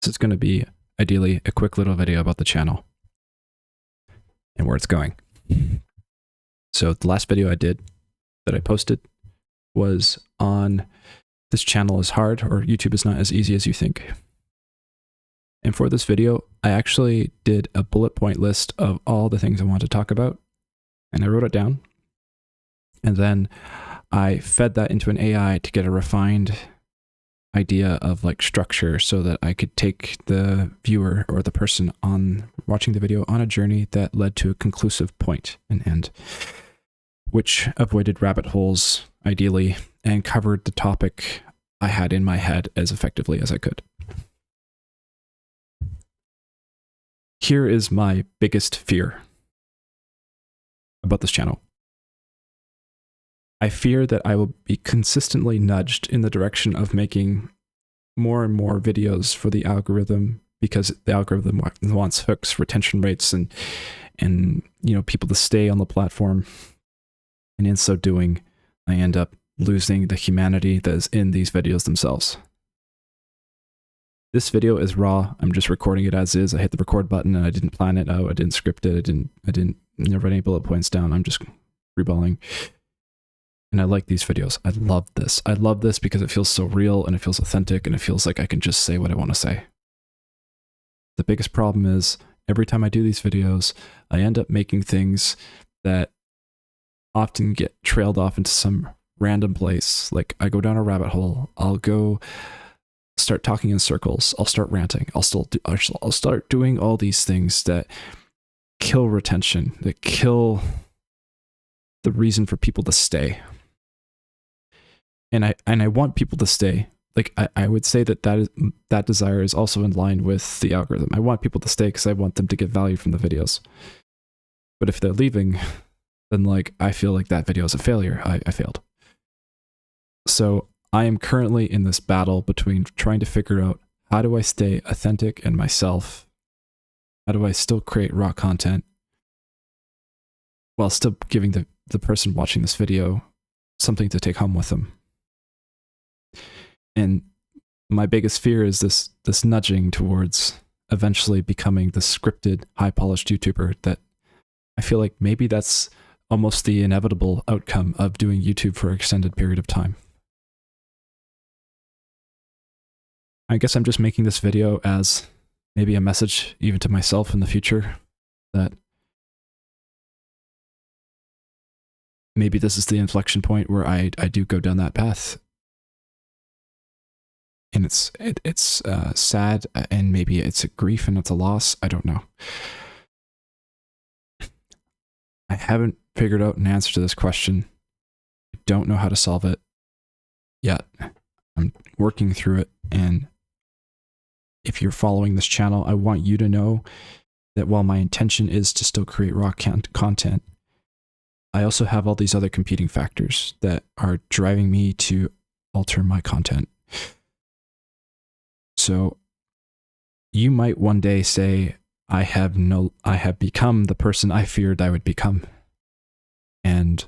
This is going to be ideally a quick little video about the channel and where it's going. So the last video I did that I posted was on this channel is hard, or YouTube is not as easy as you think. And for this video, I actually did a bullet point list of all the things I want to talk about, and I wrote it down. And then I fed that into an AI to get a refined idea of like structure so that I could take the viewer or the person on watching the video on a journey that led to a conclusive point and end, which avoided rabbit holes ideally and covered the topic I had in my head as effectively as I could. Here is my biggest fear about this channel. I fear that I will be consistently nudged in the direction of making more and more videos for the algorithm, because the algorithm wants hooks, retention rates, and people to stay on the platform. And in so doing, I end up losing the humanity that is in these videos themselves. This video is raw. I'm just recording it as is. I hit the record button and I didn't plan it out. I didn't script it. I didn't write any bullet points down. I'm just freeballing. And I like these videos. I love this. I love this because it feels so real and it feels authentic and it feels like I can just say what I want to say. The biggest problem is every time I do these videos, I end up making things that often get trailed off into some random place. Like I go down a rabbit hole. I'll go start talking in circles. I'll start ranting. I'll start doing all these things that kill retention, that kill the reason for people to stay. And I want people to stay. Like I would say that desire is also in line with the algorithm. I want people to stay because I want them to get value from the videos. But if they're leaving, then like I feel like that video is a failure. I failed. So I am currently in this battle between trying to figure out how do I stay authentic and myself? How do I still create raw content while still giving the person watching this video something to take home with them? And my biggest fear is this nudging towards eventually becoming the scripted, high-polished YouTuber that I feel like maybe that's almost the inevitable outcome of doing YouTube for an extended period of time. I guess I'm just making this video as maybe a message even to myself in the future that maybe this is the inflection point where I do go down that path. And it's sad, and maybe it's a grief and it's a loss. I don't know. I haven't figured out an answer to this question. I don't know how to solve it yet. I'm working through it, and if you're following this channel, I want you to know that while my intention is to still create raw content, I also have all these other competing factors that are driving me to alter my content. So you might one day say, I have become the person I feared I would become. And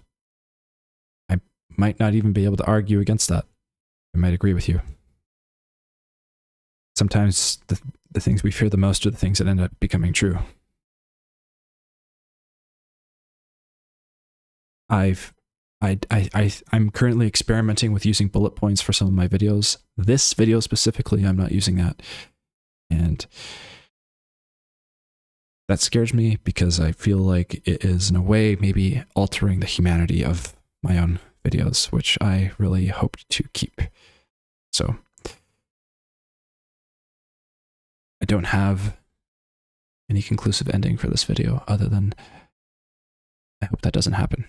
I might not even be able to argue against that. I might agree with you. Sometimes the things we fear the most are the things that end up becoming true. I'm currently experimenting with using bullet points for some of my videos. This video specifically, I'm not using that. And that scares me because I feel like it is in a way maybe altering the humanity of my own videos, which I really hope to keep. So I don't have any conclusive ending for this video other than I hope that doesn't happen.